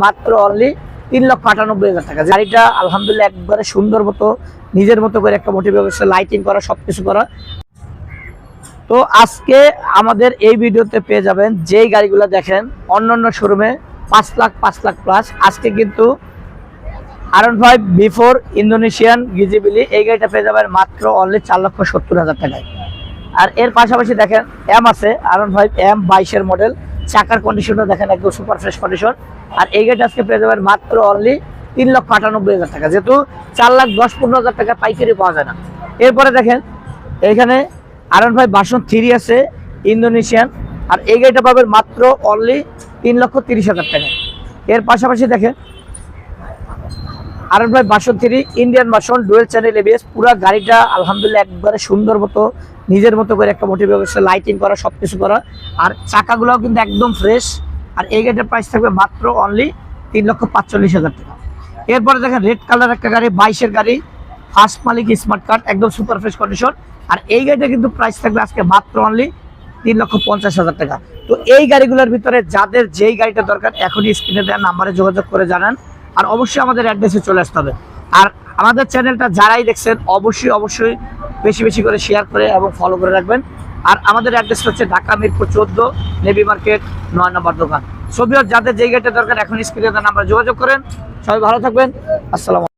মাত্র অনলি 3,98,000 টাকা। গাড়িটা আলহামদুলিল্লাহ একবারে সুন্দর মতো নিজের মতো করে একটা মোটিভেশন লাইটিং করা, সবকিছু করা। তো আজকে আমাদের এই ভিডিওতে পেয়ে যাবেন যেই গাড়িগুলো দেখেন অন্যান্য শোরুমে 5 লাখ প্লাস, আজকে কিন্তু R15 B4 ইন্দোনেশিয়ান গিজিবিলি এই গাড়িটা পেয়ে যাবেন মাত্র অনলি 4,70,000 টাকায়। আর এর পাশাপাশি দেখেন এম আছে, R15 M 22-এর মডেল, চাকার কন্ডিশনটা দেখেন একদম সুপার ফ্রেশ কন্ডিশন। আর এই গাড়িটা আজকে পেয়ে যাবেন মাত্র অনলি 3,98,000 টাকা, যেহেতু 4,10-15,000 টাকা পাইকারি পাওয়া যায় না। এরপরে দেখেন এখানে R15 ভার্সন 3 আছে ইন্দোনেশিয়ান, আর এই গাড়িটা পাবেন মাত্র অনলি 3,30,000 টাকা। এর পাশাপাশি দেখেন R15 version 3 Indian version dual channel ABS, পুরো গাড়িটা আলহামদুলিল্লাহ একবারে সুন্দর মতো নিজের মতো করে একটা মোটিভেশন লাইটিং করা, সবকিছু করা। আর চাকাগুলোও কিন্তু একদম ফ্রেশ। আর এই গাড়িটার প্রাইস থাকবে মাত্র অনলি 3,45,000 টাকা। এরপরে দেখেন রেড কালার একটা গাড়ি, 22-এর গাড়ি, ফার্স্ট মালিক স্মার্ট কার্ড, একদম সুপার ফ্রেশ কন্ডিশন। আর এই গাড়িটা কিন্তু প্রাইস থাকবে আজকে মাত্র অনলি 3,50,000 টাকা। তো এই গাড়িগুলোর ভিতরে যাদের যেই গাড়িটা দরকার এখনই স্ক্রিনে দেওয়া নাম্বারে যোগাযোগ করে জানান। আর অবশ্যই আমাদের অ্যাড্রেসে চলে আসতে হবে। আর আমাদের চ্যানেলটা যারাই দেখছেন অবশ্যই বেশি বেশি করে শেয়ার করে এবং ফলো করে রাখবেন। আর আমাদের অ্যাড্রেস হচ্ছে ঢাকা মিরপুর 14 নেভি মার্কেট 9 নম্বর দোকান। সবিয়ত যাদের যেই গাড়িটা দরকার এখন স্ক্রিনে দেওয়া নাম্বারে যোগাযোগ করেন। সবাই ভালো থাকবেন। আসসালামু আলাইকুম।